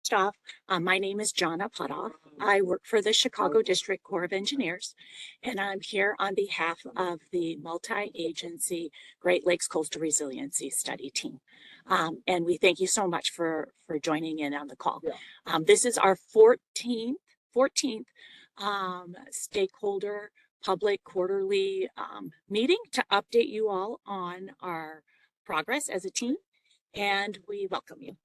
First off, my name is Jonna Putoff. I work for the Chicago District Corps of Engineers, and I'm here on behalf of the multi-agency Great Lakes Coastal Resiliency Study team. And we thank you so much for joining in on the call. This is our 14th stakeholder public quarterly meeting to update you all on our progress as a team, and we welcome you.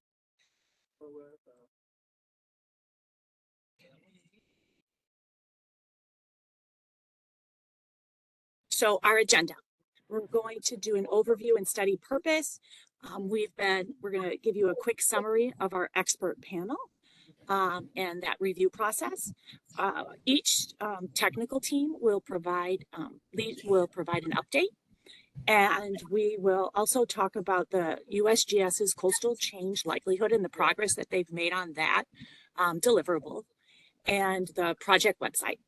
So our agenda, we're going to do an overview and study purpose. We're going to give you a quick summary of our expert panel and that review process. Each technical team will provide an update, and we will also talk about the USGS's coastal change likelihood and the progress that they've made on that deliverable and the project website.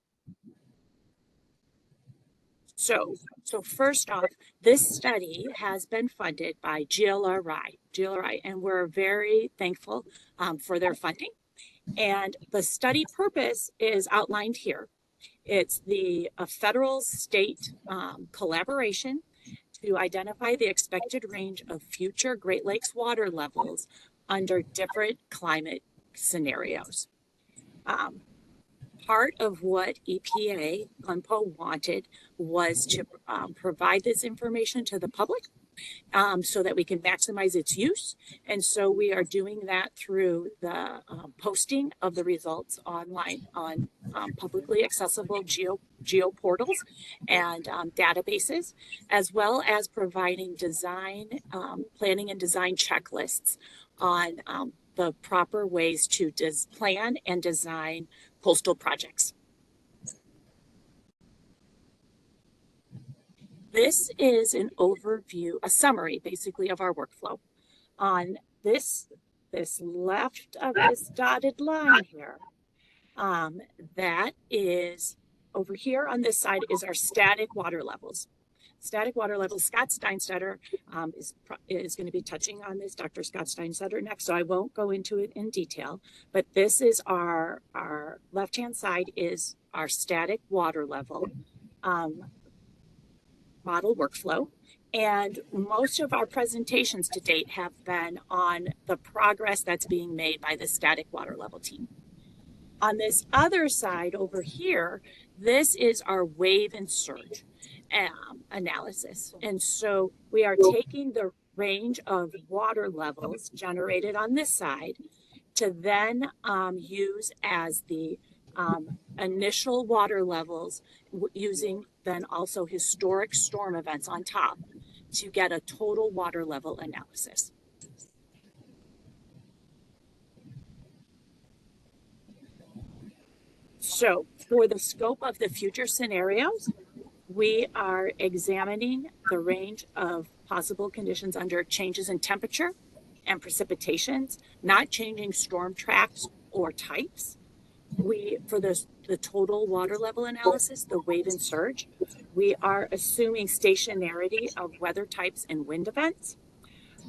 So first off, this study has been funded by GLRI, and we're very thankful for their funding. And the study purpose is outlined here. It's the federal state collaboration to identify the expected range of future Great Lakes water levels under different climate scenarios. Part of what EPA, GLMPO, wanted was to provide this information to the public so that we can maximize its use. And so we are doing that through the posting of the results online on publicly accessible geo portals and databases, as well as providing planning and design checklists on the proper ways to plan and design coastal projects. This is an overview, a summary basically of our workflow. On this left of this dotted line here, that is over here on this side is our static water levels. Static water levels. Scott Steinstetter is going to be touching on this, Dr. Scott Steinstetter next, so I won't go into it in detail, but this is our left-hand side is our static water level model workflow. And most of our presentations to date have been on the progress that's being made by the static water level team. On this other side over here, this is our wave and surge analysis. And so we are taking the range of water levels generated on this side to then use as the initial water levels, using then also historic storm events on top to get a total water level analysis. So for the scope of the future scenarios, we are examining the range of possible conditions under changes in temperature and precipitations, not changing storm tracks or types. For the total water level analysis, the wave and surge, we are assuming stationarity of weather types and wind events,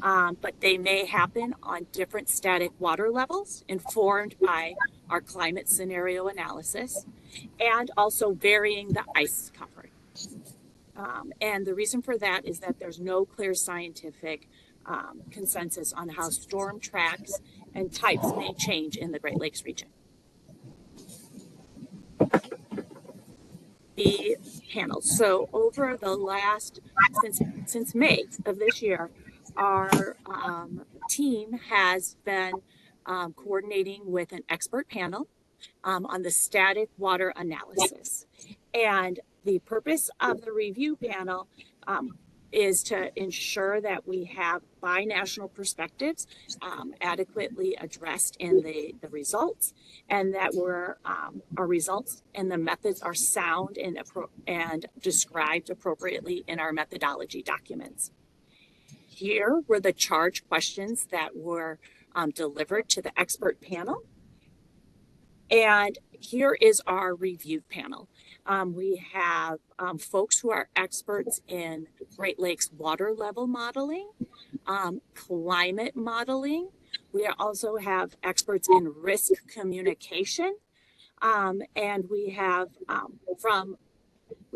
but they may happen on different static water levels informed by our climate scenario analysis, and also varying the ice cover. And the reason for that is that there's no clear scientific consensus on how storm tracks and types may change in the Great Lakes region. The panels. So over the last, since May of this year, our team has been coordinating with an expert panel on the static water analysis. And the purpose of the review panel is to ensure that we have binational perspectives adequately addressed in the results, and that our results and the methods are sound and described appropriately in our methodology documents. Here were the charge questions that were delivered to the expert panel. And here is our review panel. We have folks who are experts in Great Lakes water level modeling, climate modeling. We also have experts in risk communication, and we have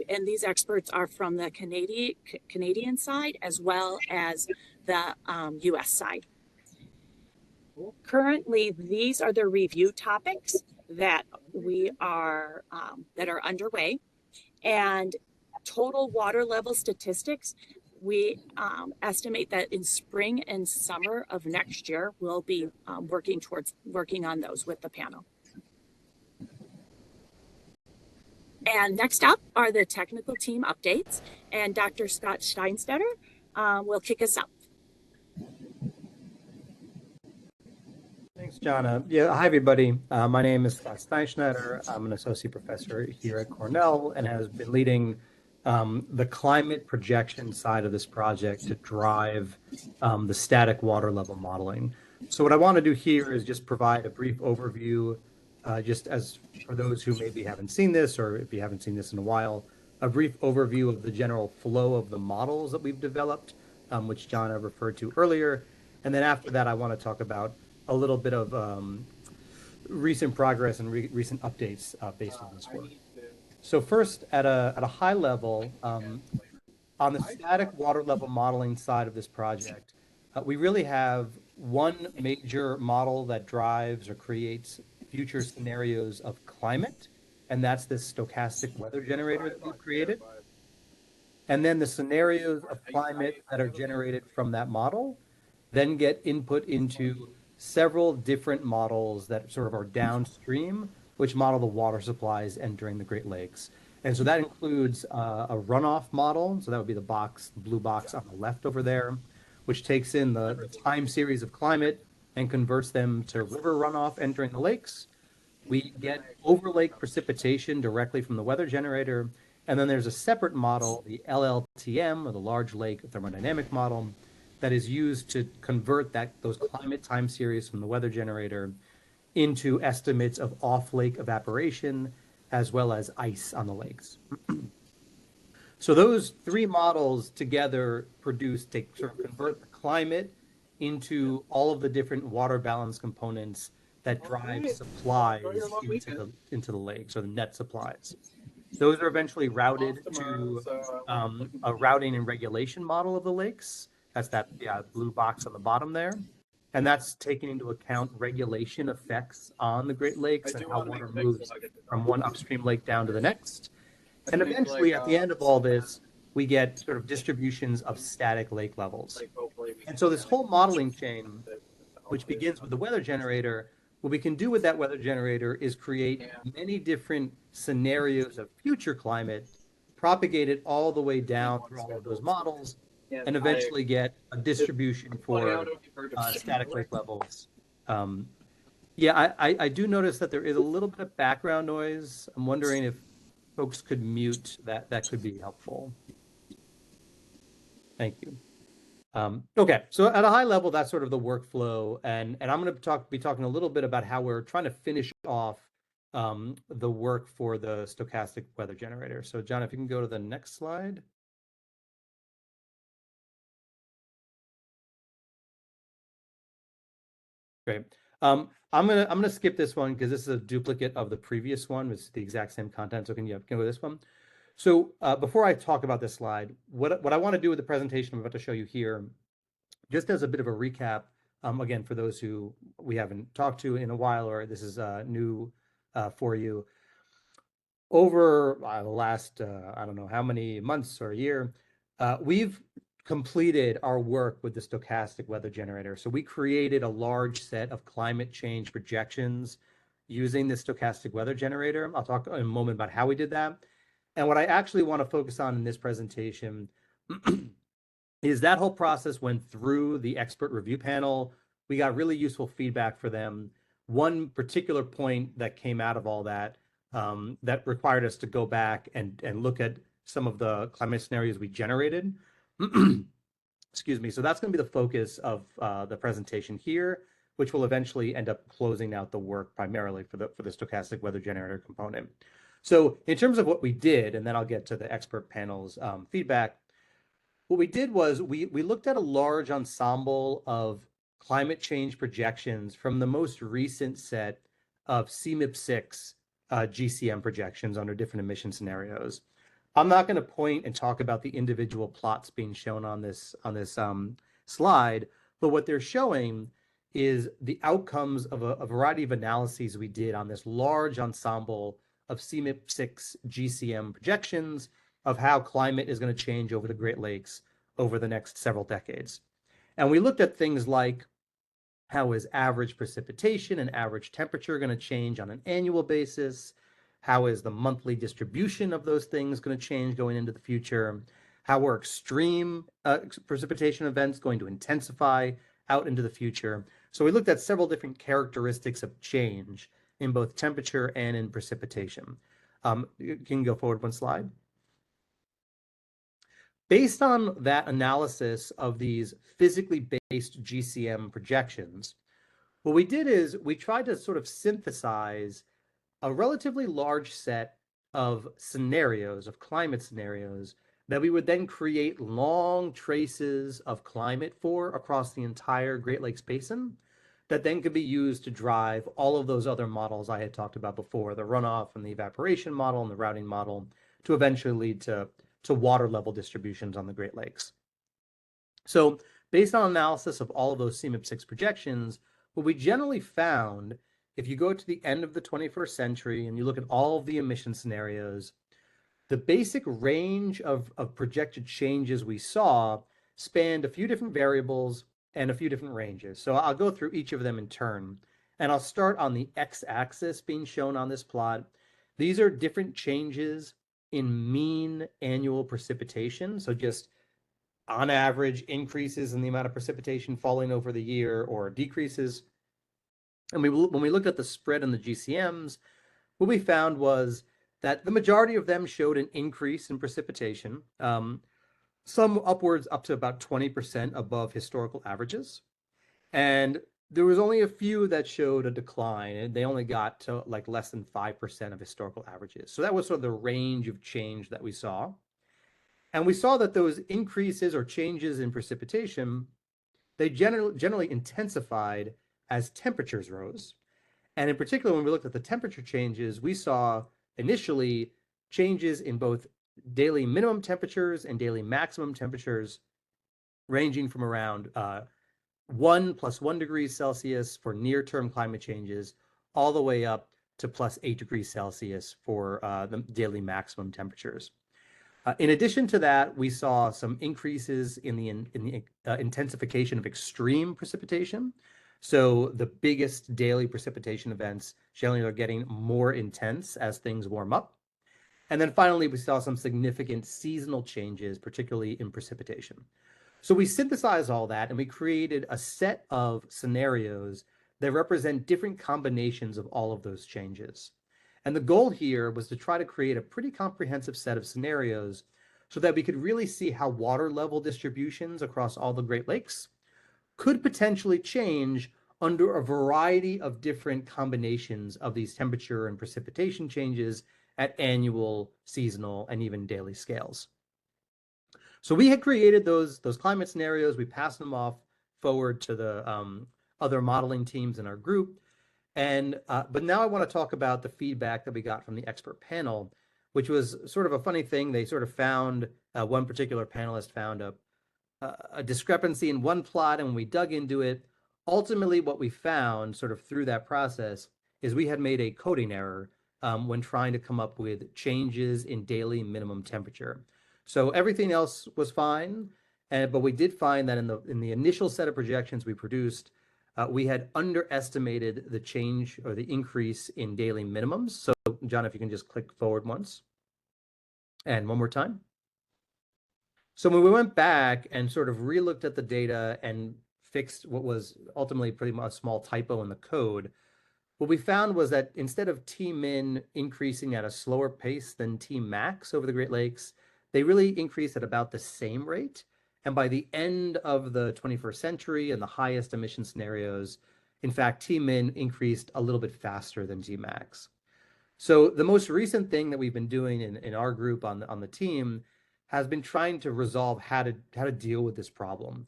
and these experts are from the Canadian side as well as the U.S. side. Currently, these are the review topics that that are underway, and total water level statistics. We estimate that in spring and summer of next year, we'll be working on those with the panel. And next up are the technical team updates, and Dr. Scott Steinstetter will kick us off. Thanks, Jana. Yeah, hi, everybody. My name is Scott Steinschneider. I'm an associate professor here at Cornell and has been leading the climate projection side of this project to drive the static water level modeling. So what I want to do here is just provide a brief overview, just as for those who maybe haven't seen this, or if you haven't seen this in a while, a brief overview of the general flow of the models that we've developed, which Jana referred to earlier. And then after that, I want to talk about a little bit of recent progress and recent updates based on this work. So first, at a high level, on the static water level modeling side of this project, we really have one major model that drives or creates future scenarios of climate, and that's this stochastic weather generator that we've created. And then the scenarios of climate that are generated from that model then get input into several different models that sort of are downstream, which model the water supplies entering the Great Lakes. And so that includes a runoff model. So that would be the blue box on the left over there, which takes in the time series of climate and converts them to river runoff entering the lakes. We get overlake precipitation directly from the weather generator. And then there's a separate model, the LLTM, or the Large Lake Thermodynamic Model, that is used to convert those climate time series from the weather generator into estimates of off-lake evaporation as well as ice on the lakes. So those three models together convert the climate into all of the different water balance components that drive supplies into the lakes, or the net supplies. Those are eventually routed to a routing and regulation model of the lakes. That's that blue box on the bottom there. And that's taking into account regulation effects on the Great Lakes and how water moves from one upstream lake down to the next. And eventually, at the end of all this, we get sort of distributions of static lake levels. And so this whole modeling chain, which begins with the weather generator, what we can do with that weather generator is create many different scenarios of future climate, propagate it all the way down through all of those models, and eventually get a distribution for static lake levels. I do notice that there is a little bit of background noise. I'm wondering if folks could mute that. That could be helpful. Thank you. Okay, so at a high level, that's sort of the workflow, and I'm going to be talking a little bit about how we're trying to finish off the work for the stochastic weather generator. So, John, if you can go to the next slide. Great. I'm gonna skip this one because this is a duplicate of the previous one. It's the exact same content. So can go with this one. So before I talk about this slide, what I want to do with the presentation I'm about to show you here, just as a bit of a recap, again, for those who we haven't talked to in a while, or this is new for you, over the last, I don't know how many months or a year, we've completed our work with the stochastic weather generator. So we created a large set of climate change projections using the stochastic weather generator. I'll talk in a moment about how we did that. And what I actually want to focus on in this presentation is that whole process went through the expert review panel. We got really useful feedback for them. One particular point that came out of all that that required us to go back and look at some of the climate scenarios we generated. Excuse me. So that's going to be the focus of the presentation here, which will eventually end up closing out the work primarily for the stochastic weather generator component. So in terms of what we did, and then I'll get to the expert panel's feedback, what we did was we looked at a large ensemble of climate change projections from the most recent set of CMIP6 GCM projections under different emission scenarios. I'm not going to point and talk about the individual plots being shown on this slide, but what they're showing is the outcomes of a variety of analyses we did on this large ensemble of CMIP6 GCM projections of how climate is going to change over the Great Lakes over the next several decades. And we looked at things like how is average precipitation and average temperature going to change on an annual basis? How is the monthly distribution of those things going to change going into the future? How are extreme precipitation events going to intensify out into the future? So we looked at several different characteristics of change in both temperature and in precipitation. You can go forward one slide. Based on that analysis of these physically based GCM projections, what we did is we tried to sort of synthesize a relatively large set of scenarios, of climate scenarios, that we would then create long traces of climate for across the entire Great Lakes Basin that then could be used to drive all of those other models I had talked about before, the runoff and the evaporation model and the routing model, to eventually lead to water level distributions on the Great Lakes. So based on analysis of all of those CMIP6 projections, what we generally found, if you go to the end of the 21st century and you look at all of the emission scenarios, the basic range of projected changes we saw spanned a few different variables and a few different ranges. So I'll go through each of them in turn. And I'll start on the x-axis being shown on this plot. These are different changes in mean annual precipitation. So just on average increases in the amount of precipitation falling over the year or decreases. And when we looked at the spread in the GCMs, what we found was that the majority of them showed an increase in precipitation, some upwards up to about 20% above historical averages. And there was only a few that showed a decline, and they only got to like less than 5% of historical averages. So that was sort of the range of change that we saw. And we saw that those increases or changes in precipitation, they generally intensified as temperatures rose. And in particular, when we looked at the temperature changes, we saw initially changes in both daily minimum temperatures and daily maximum temperatures, ranging from around 1 + 1 degrees Celsius for near-term climate changes, all the way up to +8 degrees Celsius for the daily maximum temperatures. In addition to that, we saw some increases in the intensification of extreme precipitation. So the biggest daily precipitation events generally are getting more intense as things warm up. And then finally, we saw some significant seasonal changes, particularly in precipitation. So we synthesized all that and we created a set of scenarios that represent different combinations of all of those changes. And the goal here was to try to create a pretty comprehensive set of scenarios so that we could really see how water level distributions across all the Great Lakes could potentially change under a variety of different combinations of these temperature and precipitation changes at annual, seasonal, and even daily scales. So we had created those climate scenarios. We passed them off forward to the other modeling teams in our group. But now I want to talk about the feedback that we got from the expert panel, which was sort of a funny thing. They sort of found, one particular panelist found a discrepancy in one plot, and when we dug into it, ultimately what we found sort of through that process is we had made a coding error when trying to come up with changes in daily minimum temperature. So everything else was fine, but we did find that in the initial set of projections we produced, we had underestimated the change or the increase in daily minimums. So John, if you can just click forward once. And one more time. So when we went back and sort of relooked at the data and fixed what was ultimately pretty much a small typo in the code, what we found was that instead of T-min increasing at a slower pace than T-max over the Great Lakes, they really increased at about the same rate. And by the end of the 21st century and the highest emission scenarios, in fact, T-min increased a little bit faster than T-max. So the most recent thing that we've been doing in our group on the team has been trying to resolve how to deal with this problem.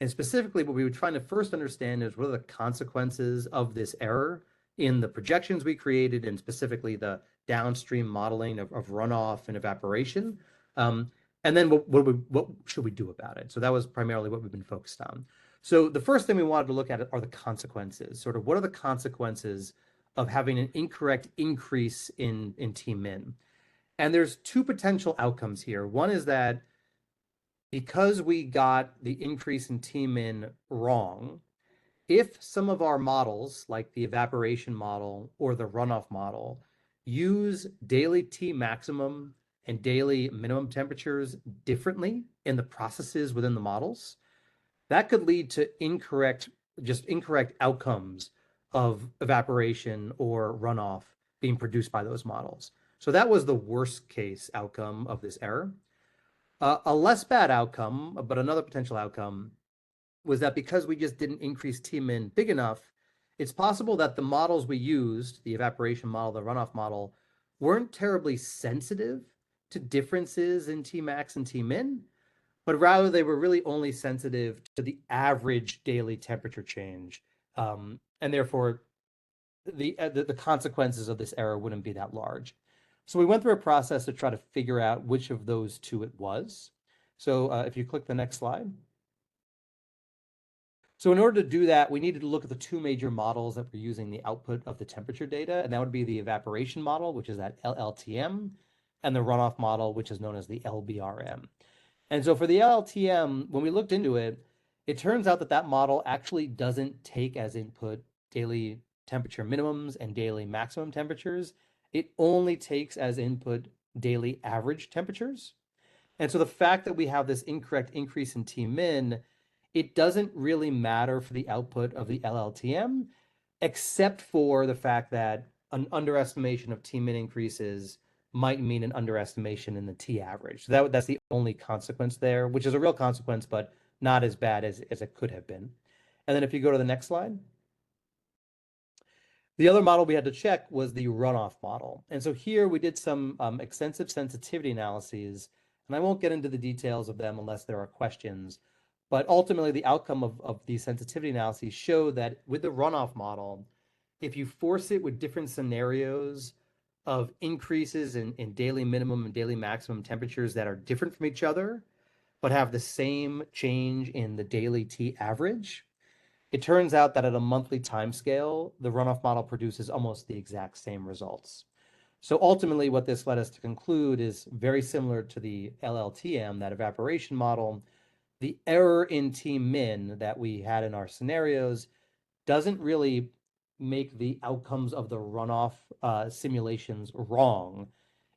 And specifically, what we were trying to first understand is what are the consequences of this error in the projections we created, and specifically the downstream modeling of runoff and evaporation. Um, and then what should we do about it? So that was primarily what we've been focused on. So the first thing we wanted to look at are the consequences. Sort of what are the consequences of having an incorrect increase in T min? And there's two potential outcomes here. One is that because we got the increase in T min wrong, if some of our models, like the evaporation model or the runoff model, use daily T maximum and daily minimum temperatures differently in the processes within the models, that could lead to incorrect outcomes of evaporation or runoff being produced by those models. So that was the worst case outcome of this error. A less bad outcome, but another potential outcome, was that because we just didn't increase T min big enough, it's possible that the models we used, the evaporation model, the runoff model, weren't terribly sensitive to differences in T max and T min, but rather they were really only sensitive to the average daily temperature change. And therefore, the consequences of this error wouldn't be that large. So we went through a process to try to figure out which of those two it was. So if you click the next slide. So in order to do that, we needed to look at the two major models that were using the output of the temperature data, and that would be the evaporation model, which is that LLTM, and the runoff model, which is known as the LBRM. And so for the LLTM, when we looked into it, it turns out that that model actually doesn't take as input daily temperature minimums and daily maximum temperatures. It only takes as input daily average temperatures. And so the fact that we have this incorrect increase in T min, it doesn't really matter for the output of the LLTM, except for the fact that an underestimation of T min increases might mean an underestimation in the T average. So that's the only consequence there, which is a real consequence, but not as bad as it could have been. And then if you go to the next slide. The other model we had to check was the runoff model. And so here we did some extensive sensitivity analyses, and I won't get into the details of them unless there are questions. But ultimately, the outcome of these sensitivity analyses show that with the runoff model, if you force it with different scenarios of increases in daily minimum and daily maximum temperatures that are different from each other, but have the same change in the daily T average, it turns out that at a monthly timescale, the runoff model produces almost the exact same results. So ultimately, what this led us to conclude is very similar to the LLTM, that evaporation model. The error in T min that we had in our scenarios doesn't really make the outcomes of the runoff simulations wrong.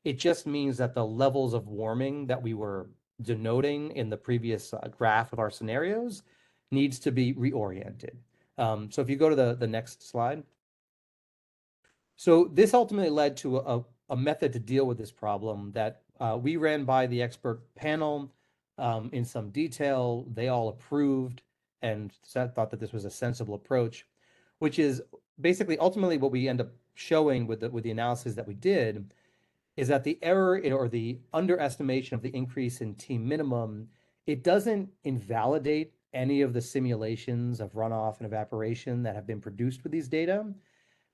It just means that the levels of warming that we were denoting in the previous graph of our scenarios needs to be reoriented. So if you go to the next slide. So this ultimately led to a method to deal with this problem that we ran by the expert panel in some detail. They all approved and thought that this was a sensible approach, which is basically ultimately what we end up showing with the analysis that we did is that the error or the underestimation of the increase in T minimum, it doesn't invalidate any of the simulations of runoff and evaporation that have been produced with these data.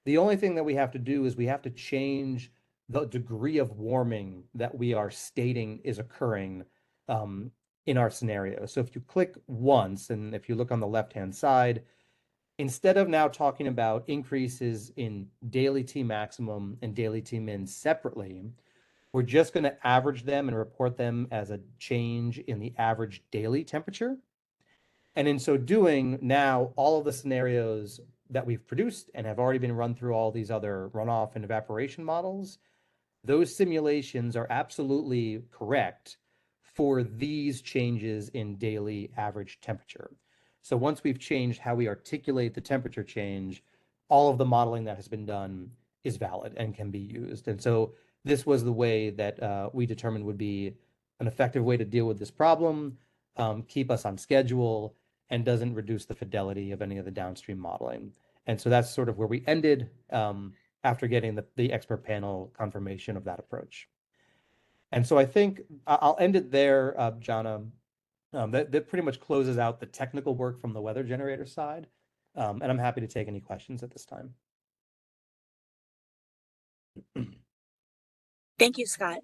The only thing that we have to do is we have to change the degree of warming that we are stating is occurring in our scenario. So if you click once, and if you look on the left-hand side, instead of now talking about increases in daily T maximum and daily T min separately, we're just going to average them and report them as a change in the average daily temperature. And in so doing, now all of the scenarios that we've produced and have already been run through all these other runoff and evaporation models, those simulations are absolutely correct for these changes in daily average temperature. So once we've changed how we articulate the temperature change, all of the modeling that has been done is valid and can be used. And so this was the way that we determined would be an effective way to deal with this problem, keep us on schedule, and doesn't reduce the fidelity of any of the downstream modeling. And so that's sort of where we ended after getting the expert panel confirmation of that approach. And so I think I'll end it there, Jana. That pretty much closes out the technical work from the weather generator side. And I'm happy to take any questions at this time. Thank you, Scott.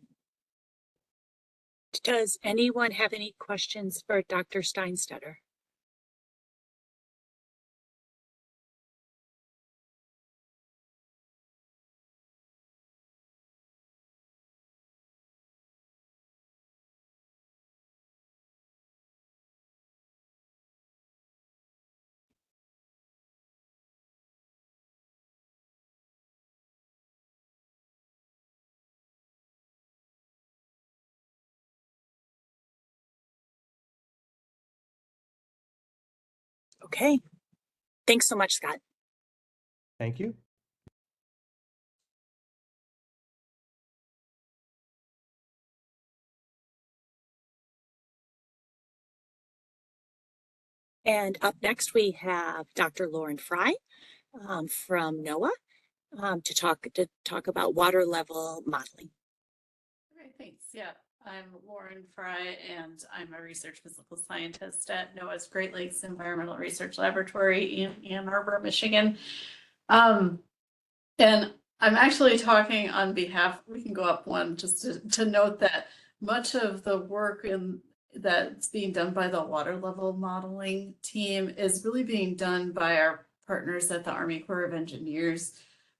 Does anyone have any questions for Dr. Steinstetter? Okay. Thanks so much, Scott. Thank you. And up next, we have Dr. Lauren Fry from NOAA to talk about water level modeling. Okay, thanks. Yeah, I'm Lauren Fry, and I'm a research physical scientist at NOAA's Great Lakes Environmental Research Laboratory in Ann Arbor, Michigan. And I'm actually talking on behalf, we can go up one just to note that much of the work that's being done by the water level modeling team is really being done by our partners at the Army Corps of Engineers,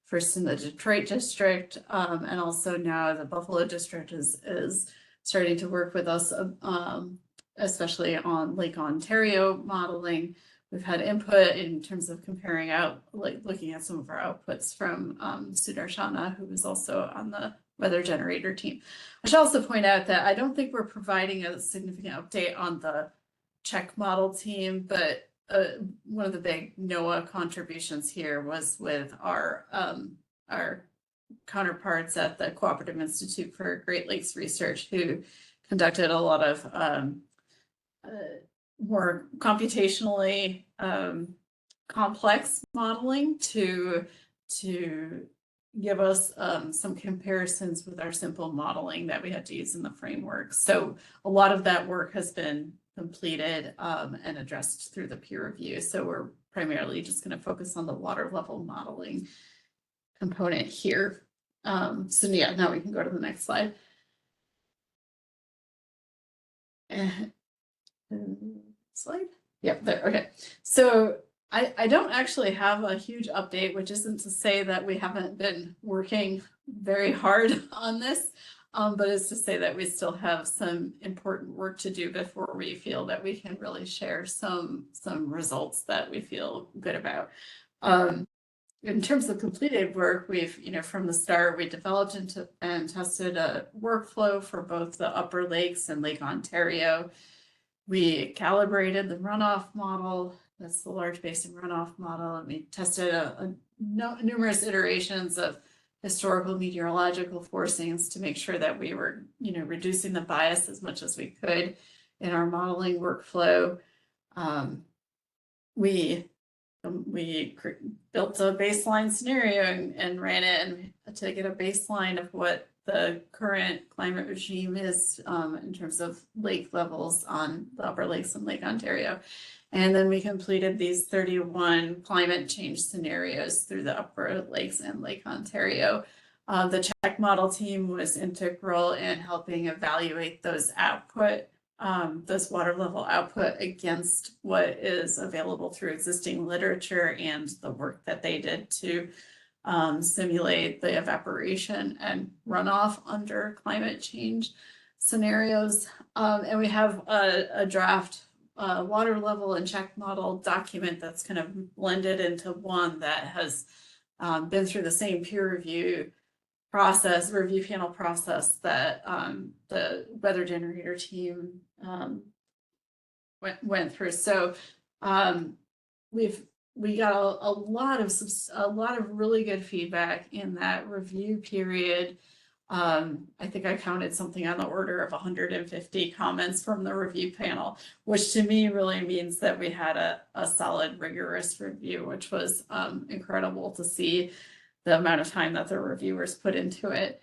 first in the Detroit district, and also now the Buffalo district is starting to work with us, especially on Lake Ontario modeling. We've had input in terms of comparing out, like looking at some of our outputs from Sudarshana, who is also on the weather generator team. I should also point out that I don't think we're providing a significant update on the check model team, but one of the big NOAA contributions here was with our counterparts at the Cooperative Institute for Great Lakes Research, who conducted a lot of more computationally complex modeling to give us some comparisons with our simple modeling that we had to use in the framework. So a lot of that work has been completed and addressed through the peer review. So we're primarily just going to focus on the water level modeling component here. So yeah, now we can go to the next slide. Slide. Yep, there. Okay. So I don't actually have a huge update, which isn't to say that we haven't been working very hard on this, but it's to say that we still have some important work to do before we feel that we can really share some results that we feel good about. In terms of completed work, we've, from the start, we developed and tested a workflow for both the Upper Lakes and Lake Ontario. We calibrated the runoff model, that's the large basin runoff model, and we tested numerous iterations of historical meteorological forcings to make sure that we were, reducing the bias as much as we could in our modeling workflow. We built a baseline scenario and ran it to get a baseline of what the current climate regime is in terms of lake levels on the Upper Lakes and Lake Ontario. And then we completed these 31 climate change scenarios through the Upper Lakes and Lake Ontario. The check model team was integral in helping evaluate those this water level output against what is available through existing literature and the work that they did to simulate the evaporation and runoff under climate change scenarios. And we have a draft water level and check model document that's kind of blended into one that has been through the same peer review panel process that the weather generator team went through. So we got a lot of really good feedback in that review period. I think I counted something on the order of 150 comments from the review panel, which to me really means that we had a solid, rigorous review, which was incredible to see the amount of time that the reviewers put into it.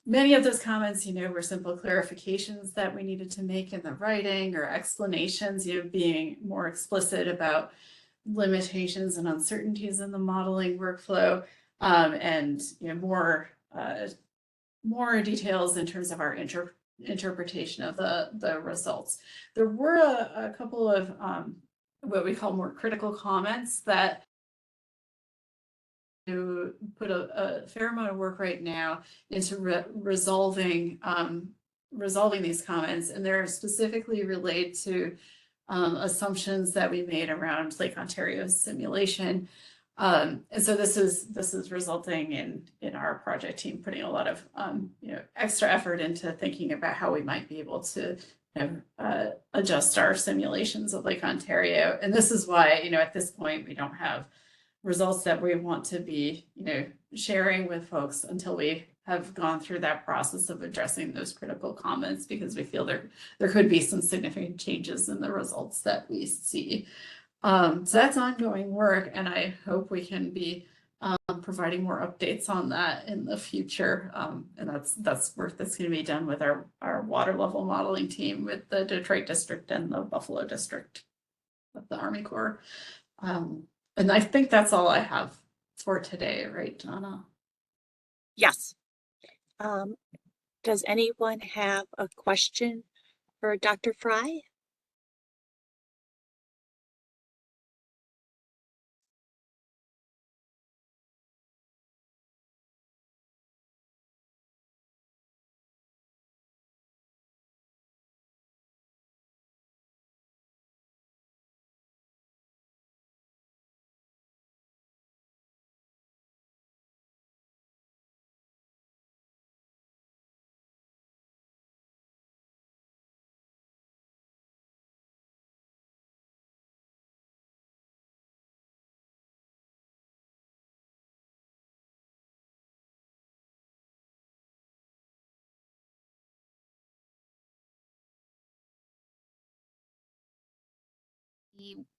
many of those comments, were simple clarifications that we needed to make in the writing or explanations, being more explicit about limitations and uncertainties in the modeling workflow, and more details in terms of our interpretation of the results. There were a couple of what we call more critical comments that to put a fair amount of work right now into resolving these comments, and they're specifically related to assumptions that we made around Lake Ontario's simulation. And so this is resulting in our project team putting a lot of extra effort into thinking about how we might be able to adjust our simulations of Lake Ontario. And this is why at this point we don't have results that we want to be sharing with folks until we have gone through that process of addressing those critical comments, because we feel there could be some significant changes in the results that we see. So that's ongoing work, and I hope we can be providing more updates on that in the future. And that's work that's going to be done with our water level modeling team with the Detroit district and the Buffalo district of the Army Corps. And I think that's all I have for today, right, Donna? Yes. Does anyone have a question for Dr. Fry?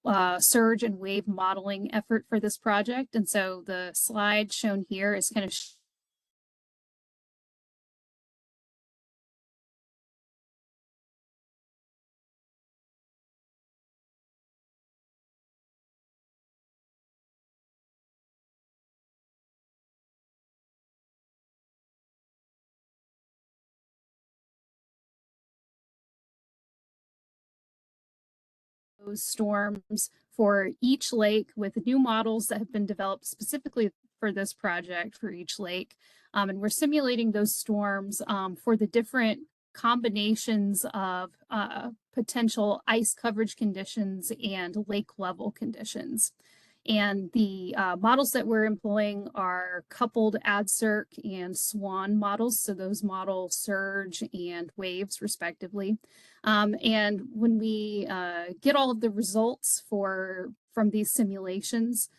The surge and wave modeling effort for this project. And so the slide shown here is kind of those storms for each lake with new models that have been developed specifically for this project for each lake. And we're simulating those storms for the different combinations of potential ice coverage conditions and lake level conditions. And the models that we're employing are coupled AdCirc and SWAN models. So those model surge and waves respectively. And when we get all of the results from these simulations,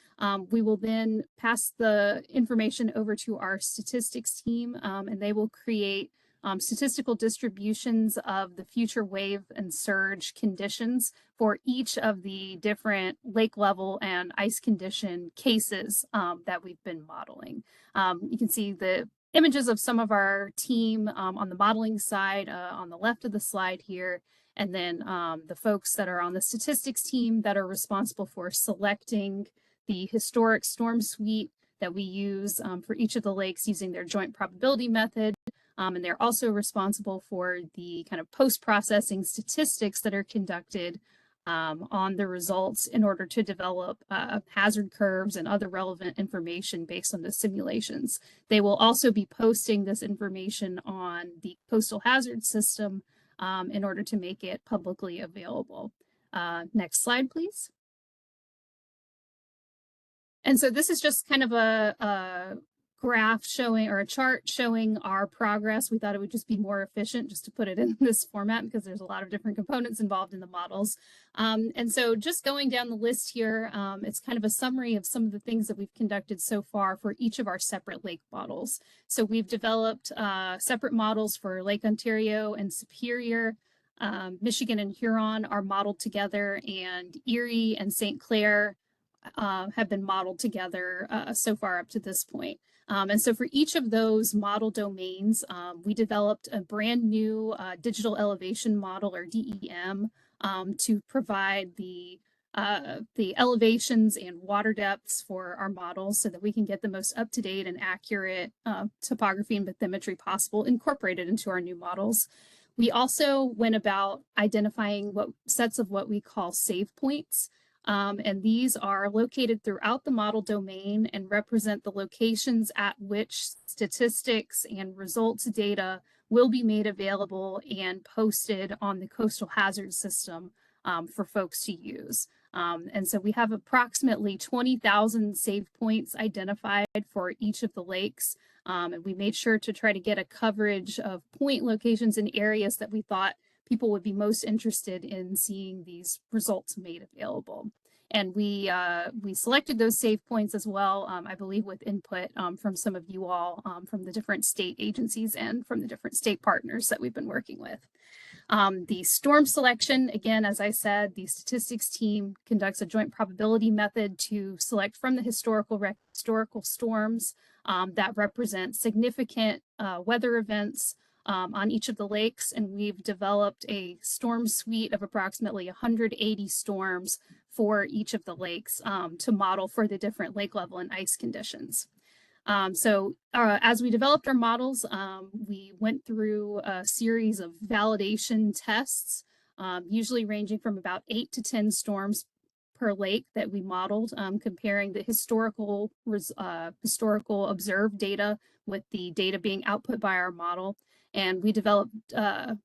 we will then pass the information over to our statistics team, and they will create statistical distributions of the future wave and surge conditions for each of the different lake level and ice condition cases that we've been modeling. You can see the images of some of our team on the modeling side on the left of the slide here, and then the folks that are on the statistics team that are responsible for selecting the historic storm suite that we use for each of the lakes using their joint probability method. And they're also responsible for the kind of post-processing statistics that are conducted on the results in order to develop hazard curves and other relevant information based on the simulations. They will also be posting this information on the coastal hazard system in order to make it publicly available. Next slide, please. And so this is just kind of a graph showing, or a chart showing our progress. We thought it would just be more efficient just to put it in this format because there's a lot of different components involved in the models. And so just going down the list here, it's kind of a summary of some of the things that we've conducted so far for each of our separate lake models. So we've developed separate models for Lake Ontario and Superior. Michigan and Huron are modeled together, and Erie and St. Clair have been modeled together so far up to this point. And so for each of those model domains, we developed a brand new digital elevation model, or DEM, to provide the elevations and water depths for our models so that we can get the most up-to-date and accurate topography and bathymetry possible incorporated into our new models. We also went about identifying sets of what we call save points. And these are located throughout the model domain and represent the locations at which statistics and results data will be made available and posted on the coastal hazard system for folks to use. And so we have approximately 20,000 save points identified for each of the lakes. And we made sure to try to get a coverage of point locations in areas that we thought people would be most interested in seeing these results made available. And we selected those save points as well, I believe with input from some of you all from the different state agencies and from the different state partners that we've been working with. The storm selection, again, as I said, the statistics team conducts a joint probability method to select from the historical storms that represent significant weather events on each of the lakes. And we've developed a storm suite of approximately 180 storms for each of the lakes to model for the different lake level and ice conditions. As we developed our models, we went through a series of validation tests, usually ranging from about 8 to 10 storms per lake that we modeled, comparing the historical observed data with the data being output by our model. And we developed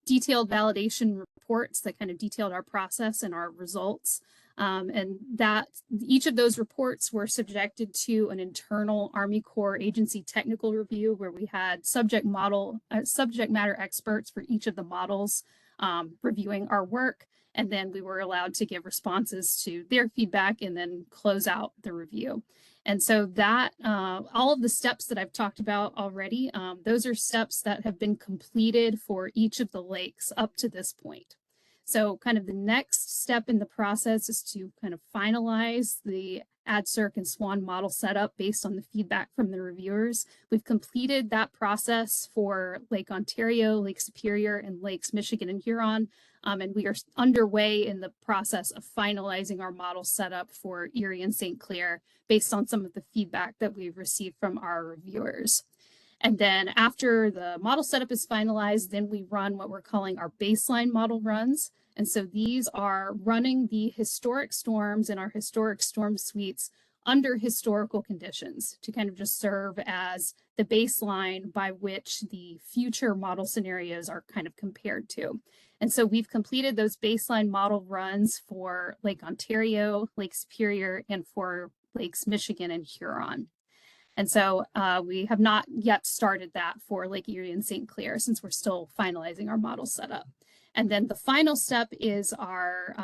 detailed validation reports that kind of detailed our process and our results. And that each of those reports were subjected to an internal Army Corps agency technical review where we had subject matter experts for each of the models reviewing our work. And then we were allowed to give responses to their feedback and then close out the review. And so that all of the steps that I've talked about already, those are steps that have been completed for each of the lakes up to this point. So kind of the next step in the process is to kind of finalize the AdCirc and SWAN model setup based on the feedback from the reviewers. We've completed that process for Lake Ontario, Lake Superior, and Lakes Michigan and Huron. And we are underway in the process of finalizing our model setup for Erie and St. Clair based on some of the feedback that we've received from our reviewers. And then after the model setup is finalized, then we run what we're calling our baseline model runs. And so these are running the historic storms in our historic storm suites under historical conditions to kind of just serve as the baseline by which the future model scenarios are kind of compared to. And so we've completed those baseline model runs for Lake Ontario, Lake Superior, and for Lakes Michigan and Huron. And so we have not yet started that for Lake Erie and St. Clair since we're still finalizing our model setup. And then the final step is our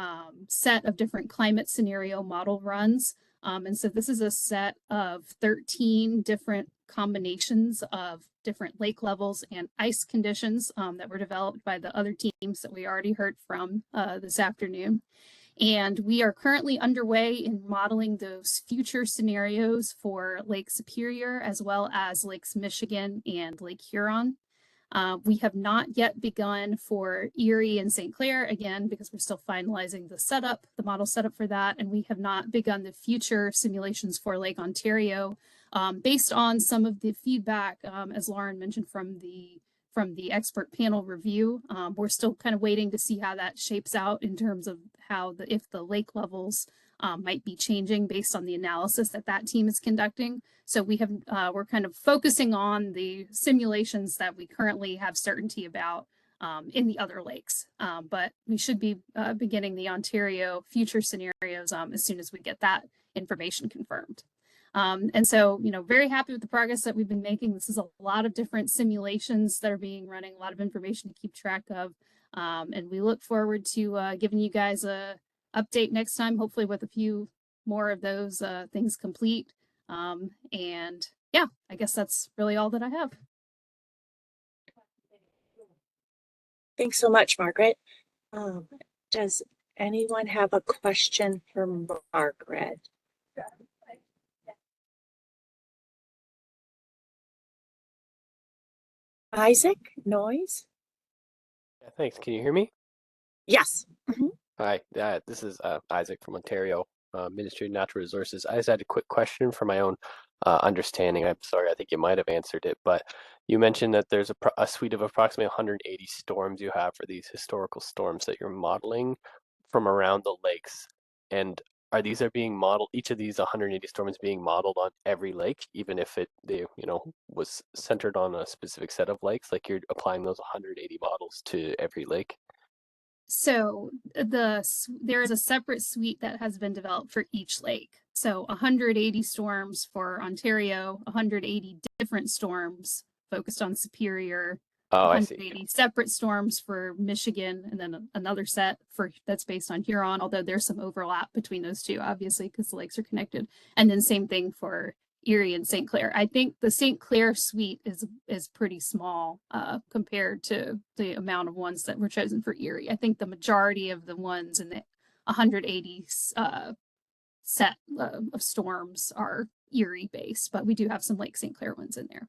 set of different climate scenario model runs. And so this is a set of 13 different combinations of different lake levels and ice conditions that were developed by the other teams that we already heard from this afternoon. And we are currently underway in modeling those future scenarios for Lake Superior, as well as Lakes Michigan and Lake Huron. We have not yet begun for Erie and St. Clair, again, because we're still finalizing the model setup for that. And we have not begun the future simulations for Lake Ontario based on some of the feedback, as Lauren mentioned, from the expert panel review. We're still kind of waiting to see how that shapes out in terms of if the lake levels might be changing based on the analysis that team is conducting. So we're kind of focusing on the simulations that we currently have certainty about in the other lakes. But we should be beginning the Ontario future scenarios as soon as we get that information confirmed. And so, very happy with the progress that we've been making. This is a lot of different simulations that are being running, a lot of information to keep track of. And we look forward to giving you guys a update next time, hopefully with a few more of those things complete. And yeah, I guess that's really all that I have. Thanks so much, Margaret. Does anyone have a question for Margaret? Isaac, noise? Yeah, thanks. Can you hear me? Yes. Mhm. Hi, this is Isaac from Ontario, Ministry of Natural Resources. I just had a quick question for my own understanding. I'm sorry, I think you might have answered it, but you mentioned that there's a suite of approximately 180 storms you have for these historical storms that you're modeling from around the lakes. And are being modeled, each of these 180 storms being modeled on every lake, even if was centered on a specific set of lakes, like you're applying those 180 models to every lake? So there is a separate suite that has been developed for each lake. So 180 storms for Ontario, 180 different storms focused on Superior, Oh, I see. 180 separate storms for Michigan, and then another set for that's based on Huron, although there's some overlap between those two, obviously, because the lakes are connected. And then same thing for Erie and St. Clair. I think the St. Clair suite is pretty small compared to the amount of ones that were chosen for Erie. I think the majority of the ones in the 180 set of storms are Erie based, but we do have some Lake St. Clair ones in there.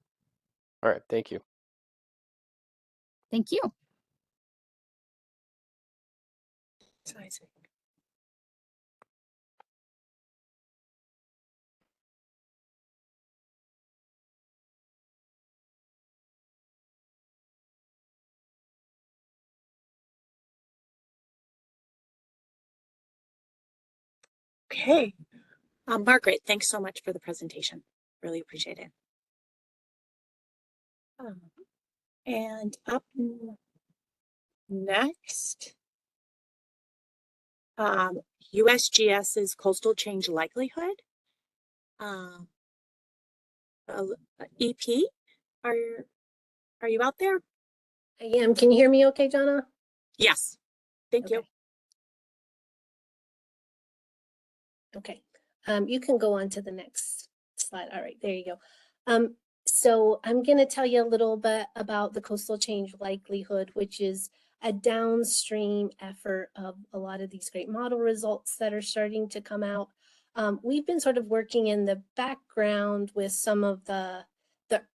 All right, thank you. Thank you. Isaac. Okay. Margaret, thanks so much for the presentation. Really appreciate it. And up next, USGS's coastal change likelihood. EP, are you out there? I am. Can you hear me okay, Jonna? Yes. Thank you. Okay. You can go on to the next slide. All right, there you go. So I'm going to tell you a little bit about the coastal change likelihood, which is a downstream effort of a lot of these great model results that are starting to come out. We've been sort of working in the background with some of the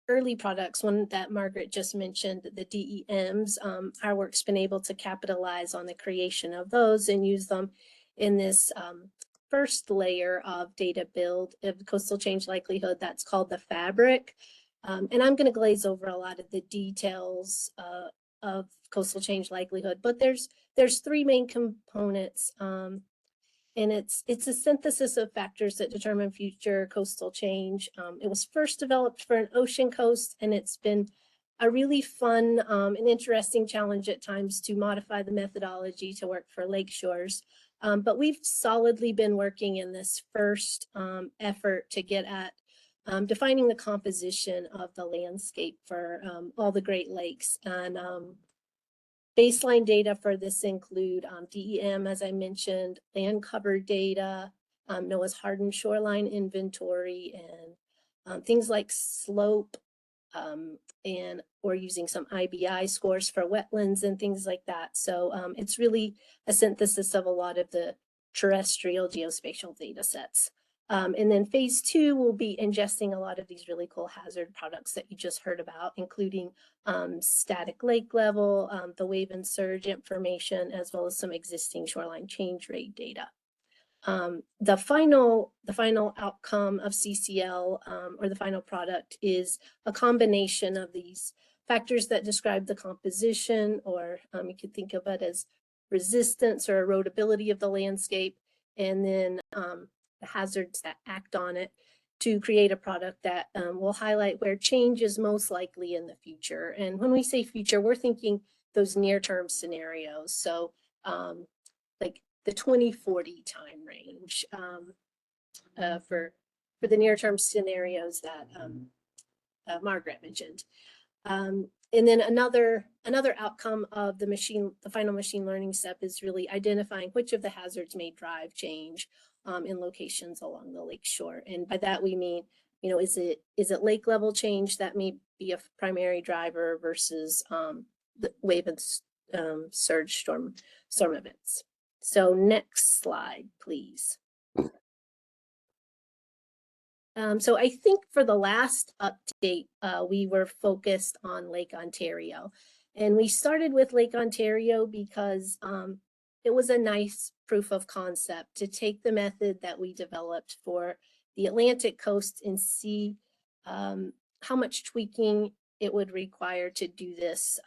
early products, one that Margaret just mentioned, the DEMs. Our work's been able to capitalize on the creation of those and use them in this first layer of data build of coastal change likelihood that's called the fabric. And I'm going to glaze over a lot of the details of coastal change likelihood, but there's three main components. And it's a synthesis of factors that determine future coastal change. It was first developed for an ocean coast, and it's been a really fun and interesting challenge at times to modify the methodology to work for lake shores. But we've solidly been working in this first effort to get at defining the composition of the landscape for all the Great Lakes. And baseline data for this include DEM, as I mentioned, land cover data, NOAA's hardened shoreline inventory, and things like slope, and or using some IBI scores for wetlands and things like that. So it's really a synthesis of a lot of the terrestrial geospatial data sets. And then phase 2 will be ingesting a lot of these really cool hazard products that you just heard about, including static lake level, the wave and surge information, as well as some existing shoreline change rate data. The final outcome of CCL or the final product is a combination of these factors that describe the composition, or you could think of it as resistance or erodibility of the landscape, and then the hazards that act on it to create a product that will highlight where change is most likely in the future. And when we say future, we're thinking those near-term scenarios. So like the 2040 time range for the near-term scenarios that Margaret mentioned. And then another outcome of the final machine learning step is really identifying which of the hazards may drive change in locations along the lake shore. And by that we mean, is it lake level change that may be a primary driver versus the wave and surge storm events. So next slide, please. So I think for the last update, we were focused on Lake Ontario. And we started with Lake Ontario because it was a nice proof of concept to take the method that we developed for the Atlantic coast and see how much tweaking it would require to do this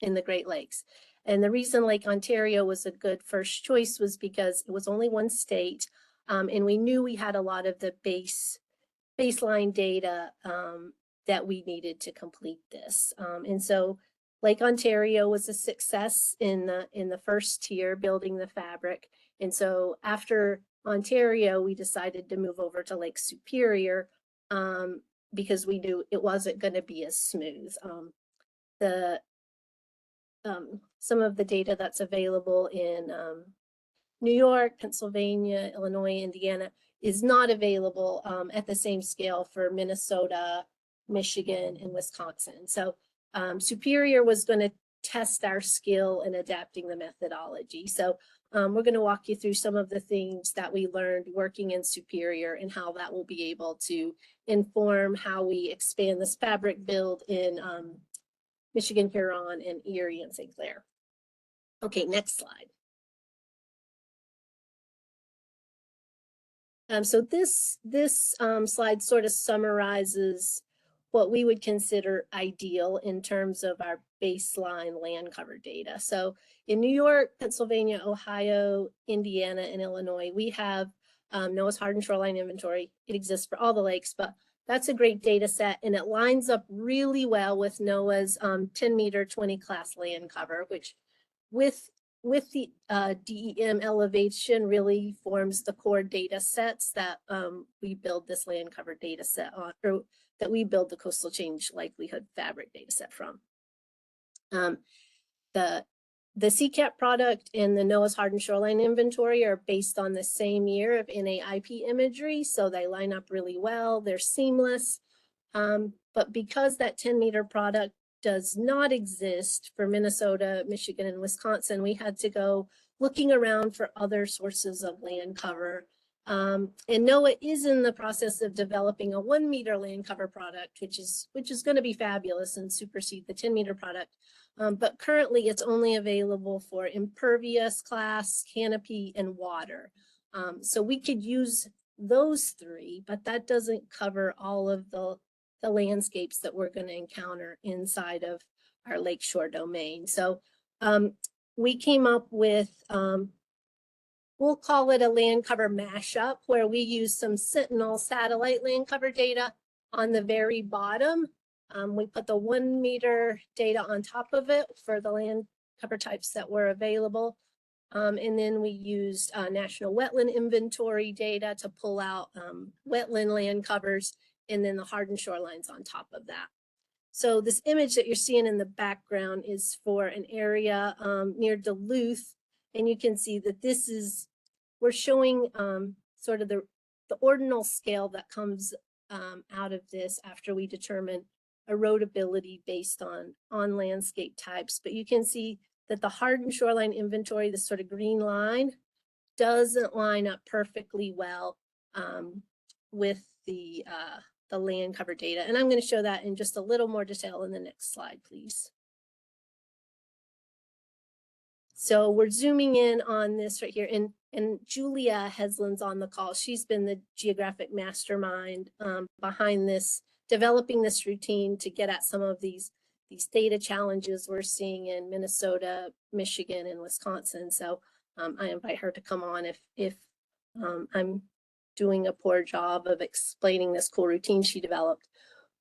in the Great Lakes. And the reason Lake Ontario was a good first choice was because it was only one state, and we knew we had a lot of the baseline data that we needed to complete this. And so Lake Ontario was a success in the first tier, building the fabric. And so after Ontario, we decided to move over to Lake Superior because we knew it wasn't going to be as smooth. Some of the data that's available in New York, Pennsylvania, Illinois, Indiana is not available at the same scale for Minnesota, Michigan, and Wisconsin. So Superior was going to test our skill in adapting the methodology. So we're going to walk you through some of the things that we learned working in Superior and how that will be able to inform how we expand this fabric build in Michigan, Huron, and Erie and St. Clair. Okay, next slide. So this slide sort of summarizes what we would consider ideal in terms of our baseline land cover data. So in New York, Pennsylvania, Ohio, Indiana, and Illinois, we have NOAA's hardened shoreline inventory. It exists for all the lakes, but that's a great data set, and it lines up really well with NOAA's 10-meter 20 class land cover, which with the DEM elevation really forms the core data sets that we build this land cover data set on, or that we build the coastal change likelihood fabric data set from. The CCAP product and the NOAA's hardened shoreline inventory are based on the same year of NAIP imagery, so they line up really well. They're seamless, but because that 10-meter product does not exist for Minnesota, Michigan, and Wisconsin, we had to go looking around for other sources of land cover. And NOAA is in the process of developing a 1-meter land cover product, which is going to be fabulous and supersede the 10-meter product. But currently it's only available for impervious class, canopy, and water. So we could use those three, but that doesn't cover all of the landscapes that we're going to encounter inside of our lakeshore domain. So we came up with, we'll call it a land cover mashup, where we use some Sentinel satellite land cover data on the very bottom. We put the 1-meter data on top of it for the land cover types that were available. And then we used national wetland inventory data to pull out wetland land covers, and then the hardened shorelines on top of that. So this image that you're seeing in the background is for an area near Duluth, and you can see that this is, we're showing sort of the ordinal scale that comes out of this after we determine erodibility based on landscape types. But you can see that the hardened shoreline inventory, this sort of green line, doesn't line up perfectly well with the land cover data. And I'm going to show that in just a little more detail in the next slide, please. So we're zooming in on this right here, and Julia Heslin's on the call. She's been the geographic mastermind behind this, developing this routine to get at some of these data challenges we're seeing in Minnesota, Michigan, and Wisconsin. So I invite her to come on if I'm doing a poor job of explaining this cool routine she developed.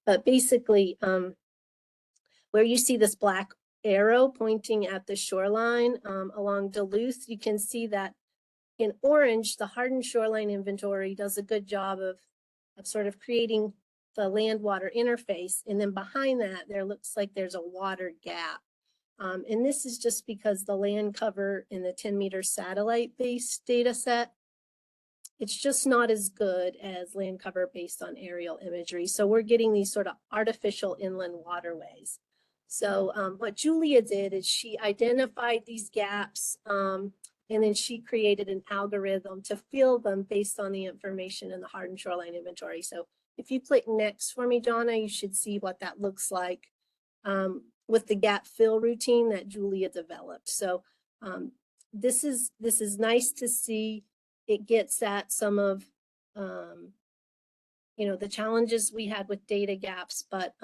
But basically, where you see this black arrow pointing at the shoreline along Duluth, you can see that in orange, the hardened shoreline inventory does a good job of sort of creating the land-water interface. And then behind that, there looks like there's a water gap. And this is just because the land cover in the 10-meter satellite-based data set, it's just not as good as land cover based on aerial imagery. So we're getting these sort of artificial inland waterways. So what Julia did is she identified these gaps And then she created an algorithm to fill them based on the information in the hardened shoreline inventory. So if you click next for me, Donna, you should see what that looks like with the gap fill routine that Julia developed. So this is nice to see. It gets at some of the challenges we had with data gaps, but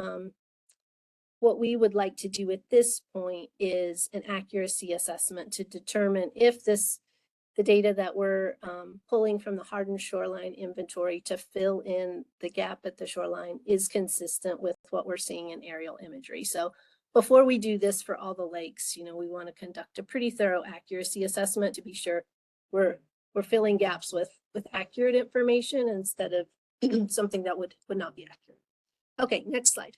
what we would like to do at this point is an accuracy assessment to determine if the data that we're pulling from the hardened shoreline inventory to fill in the gap at the shoreline is consistent with what we're seeing in aerial imagery. So before we do this for all the lakes, we want to conduct a pretty thorough accuracy assessment to be sure we're filling gaps with accurate information instead of something that would not be accurate. Okay, next slide.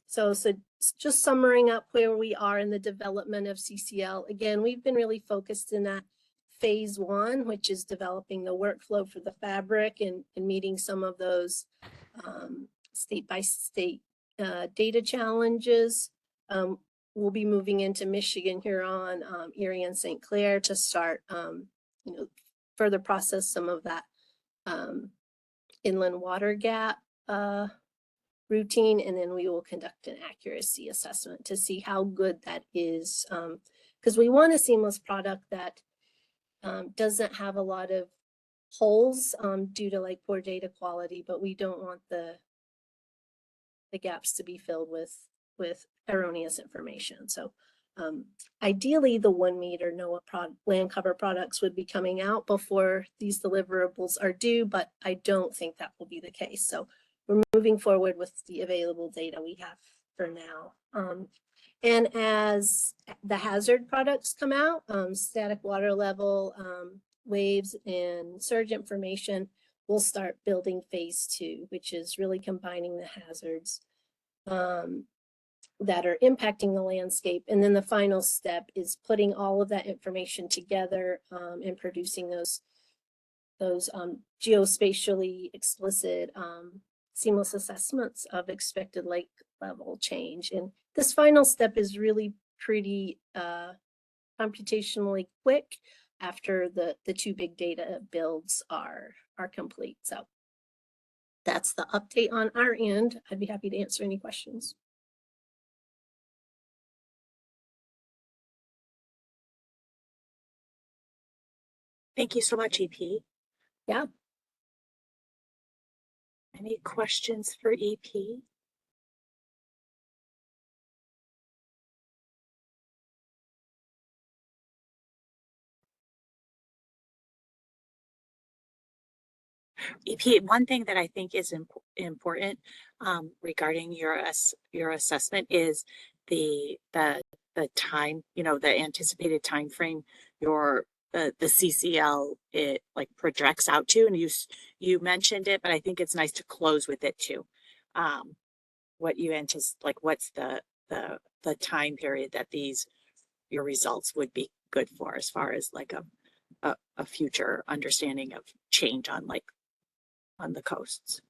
So just summarizing up where we are in the development of CCL. Again, we've been really focused in that phase 1, which is developing the workflow for the fabric and meeting some of those state by state data challenges. We'll be moving into Michigan, Huron, Erie, and St. Clair to start, further process some of that inland water gap routine, and then we will conduct an accuracy assessment to see how good that is, because we want a seamless product that doesn't have a lot of holes due to like poor data quality, but we don't want the gaps to be filled with erroneous information. So ideally the 1 meter NOAA land cover products would be coming out before these deliverables are due, but I don't think that will be the case. So we're moving forward with the available data we have for now. And as the hazard products come out, static water level, waves, and surge information, we'll start building phase 2, which is really combining the hazards that are impacting the landscape. And then the final step is putting all of that information together and producing those geospatially explicit seamless assessments of expected lake level change. And this final step is really pretty computationally quick after the 2 big data builds are complete. So that's the update on our end. I'd be happy to answer any questions. Thank you so much, EP. Yeah. Any questions for EP? EP, one thing that I think is important regarding your assessment is the time, the anticipated time frame the CCL it like projects out to, and you mentioned it, but I think it's nice to close with it too. What you anticipate, like what's the time period that your results would be good for, as far as like a future understanding of change on the coasts.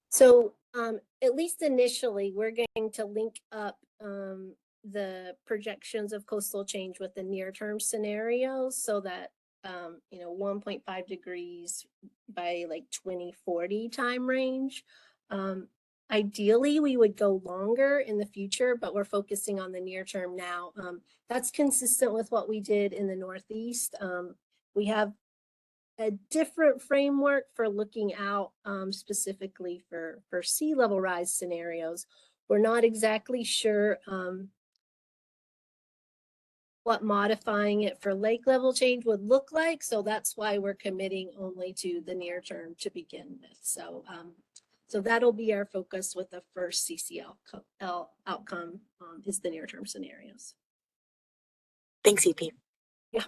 So at least initially, we're going to link up the projections of coastal change with the near-term scenarios so that 1.5 degrees by like 2040 time range. Ideally, we would go longer in the future, but we're focusing on the near term now. That's consistent with what we did in the Northeast. We have a different framework for looking out specifically for sea level rise scenarios. We're not exactly sure what modifying it for lake level change would look like. So that's why we're committing only to the near term to begin with. So so that'll be our focus with the first CCL outcome is the near term scenarios. Thanks, EP. Yeah.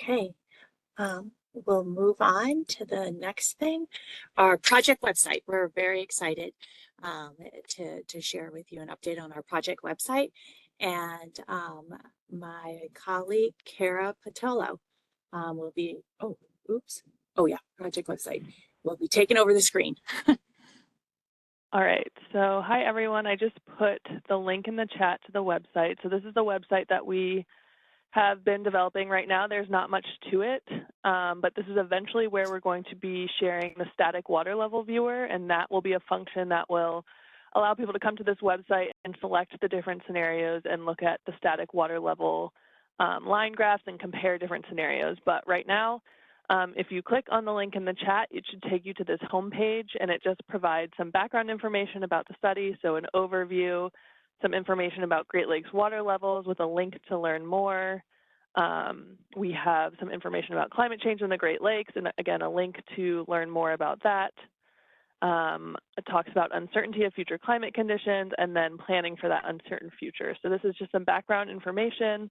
Okay, we'll move on to the next thing, our project website. We're very excited to share with you an update on our project website. And my colleague, Kara Patello, will be, oh, oops. Oh yeah, project website. Will be taking over the screen. All right, so hi everyone. I just put the link in the chat to the website. So this is the website that we have been developing right now. There's not much to it, but this is eventually where we're going to be sharing the static water level viewer, and that will be a function that will allow people to come to this website and select the different scenarios and look at the static water level line graphs and compare different scenarios. But right now, if you click on the link in the chat, it should take you to this homepage, and it just provides some background information about the study, so an overview, some information about Great Lakes water levels with a link to learn more. We have some information about climate change in the Great Lakes, and again, a link to learn more about that. It talks about uncertainty of future climate conditions and then planning for that uncertain future. So this is just some background information.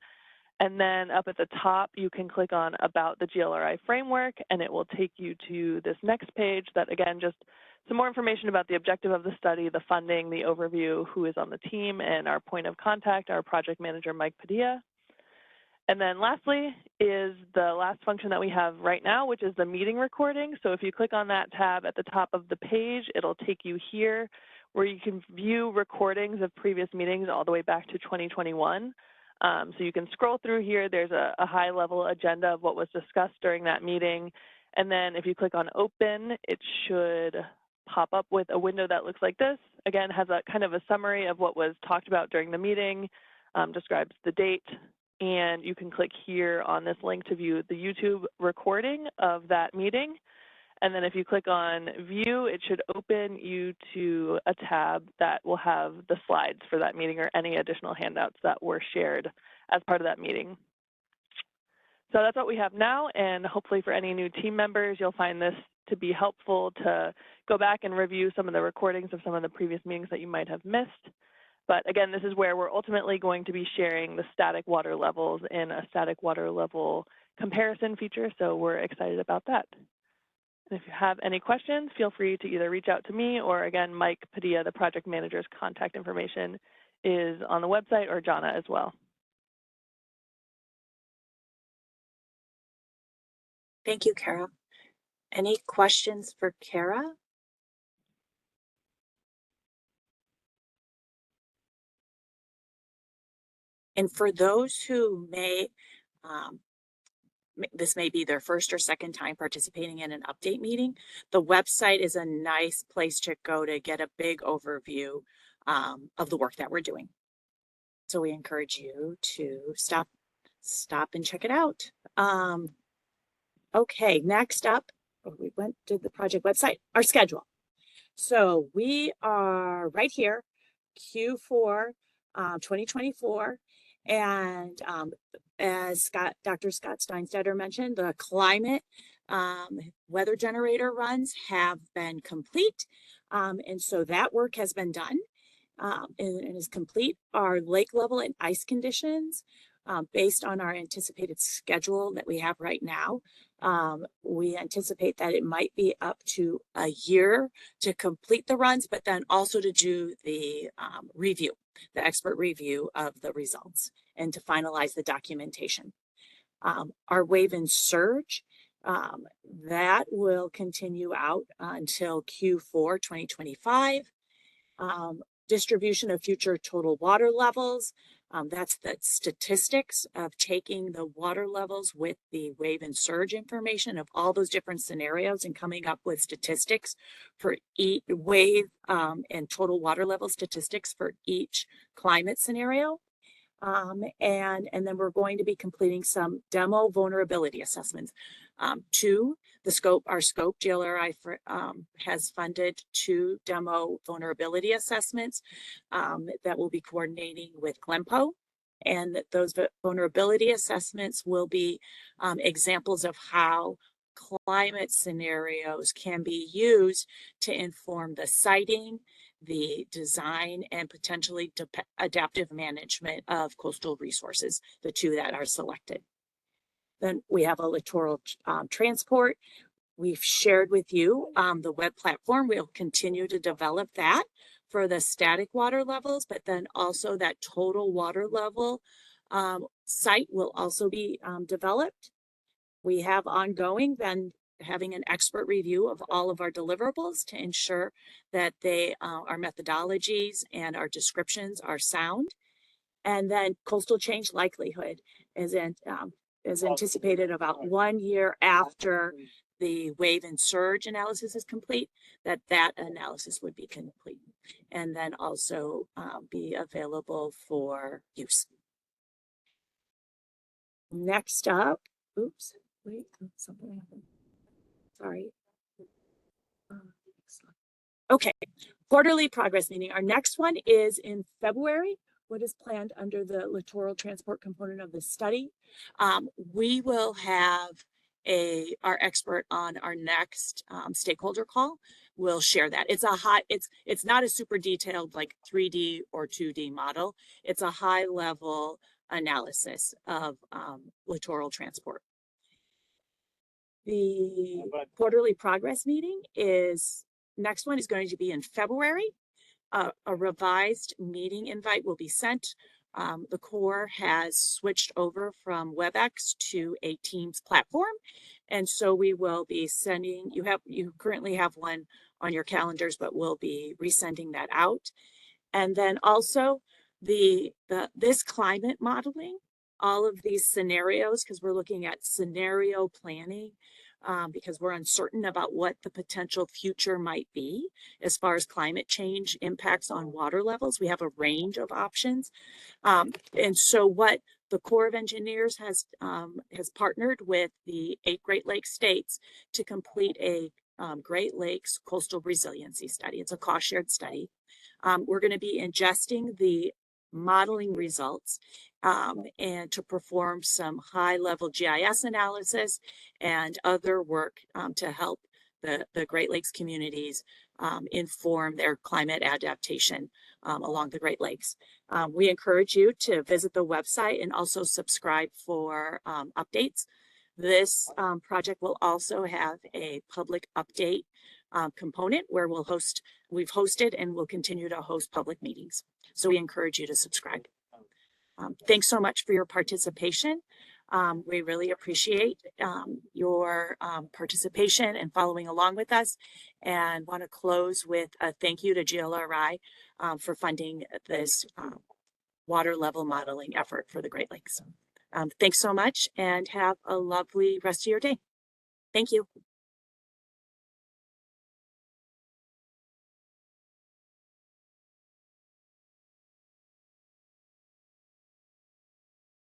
And then up at the top, you can click on About the GLRI Framework, and it will take you to this next page that, again, just some more information about the objective of the study, the funding, the overview, who is on the team, and our point of contact, our project manager, Mike Padilla. And then lastly is the last function that we have right now, which is the meeting recording. So if you click on that tab at the top of the page, it'll take you here where you can view recordings of previous meetings all the way back to 2021. So you can scroll through here. There's a high-level agenda of what was discussed during that meeting. And then if you click on Open, it should pop up with a window that looks like this. Again, has a kind of a summary of what was talked about during the meeting, describes the date, and you can click here on this link to view the YouTube recording of that meeting. And then if you click on View, it should open you to a tab that will have the slides for that meeting or any additional handouts that were shared as part of that meeting. So that's what we have now, and hopefully for any new team members, you'll find this to be helpful to go back and review some of the recordings of some of the previous meetings that you might have missed. But again, this is where we're ultimately going to be sharing the static water levels in a static water level comparison feature, so we're excited about that. And if you have any questions, feel free to either reach out to me or, again, Mike Padilla, the project manager's contact information is on the website, or Jana as well. Thank you, Kara. Any questions for Kara? And for those who this may be their first or second time participating in an update meeting, the website is a nice place to go to get a big overview of the work that we're doing. So we encourage you to stop and check it out. Okay, next up, we went to the project website, our schedule. So we are right here, Q4 2024, and as Dr. Scott Steinstetter mentioned, the climate weather generator runs have been complete, and so that work has been done and is complete. Our lake level and ice conditions, based on our anticipated schedule that we have right now, we anticipate that it might be up to a year to complete the runs, but then also to do the review, the expert review of the results, and to finalize the documentation. Our wave and surge, that will continue out until Q4 2025. Distribution of future total water levels, that's the statistics of taking the water levels with the wave and surge information of all those different scenarios and coming up with statistics for each wave and total water level statistics for each climate scenario. And then we're going to be completing some demo vulnerability assessments. Our scope, GLRI has funded 2 demo vulnerability assessments that we'll be coordinating with GLMPO. And those vulnerability assessments will be examples of how climate scenarios can be used to inform the siting, the design, and potentially adaptive management of coastal resources, the 2 that are selected. Then we have a littoral transport. We've shared with you the web platform. We'll continue to develop that for the static water levels, but then also that total water level site will also be developed. We have ongoing been having an expert review of all of our deliverables to ensure that they our methodologies and our descriptions are sound. And then coastal change likelihood is anticipated about 1 year after the wave and surge analysis is complete, that analysis would be complete, and then also be available for use. Next up, oops, wait, something happened. Sorry. Okay, quarterly progress meeting. Our next one is in February. What is planned under the littoral transport component of the study? We will have our expert on our next stakeholder call. We'll share that. It's not a super detailed like 3D or 2D model. It's a high level analysis of littoral transport. The quarterly progress meeting next one is going to be in February. A revised meeting invite will be sent. The Corps has switched over from WebEx to a Teams platform. And so we will be sending, you currently have one on your calendars, but we'll be resending that out. And then also this climate modeling, all of these scenarios, because we're looking at scenario planning, because we're uncertain about what the potential future might be as far as climate change impacts on water levels. We have a range of options. And so what the Corps of Engineers has partnered with the 8 Great Lakes states to complete a Great Lakes coastal resiliency study. It's a cost shared study. We're going to be ingesting the modeling results and to perform some high level GIS analysis and other work to help the Great Lakes communities inform their climate adaptation along the Great Lakes. We encourage you to visit the website and also subscribe for updates. This project will also have a public update component where we've hosted and will continue to host public meetings. So we encourage you to subscribe. Thanks so much for your participation. We really appreciate your participation and following along with us, and want to close with a thank you to GLRI for funding this water level modeling effort for the Great Lakes. Thanks so much and have a lovely rest of your day. Thank you.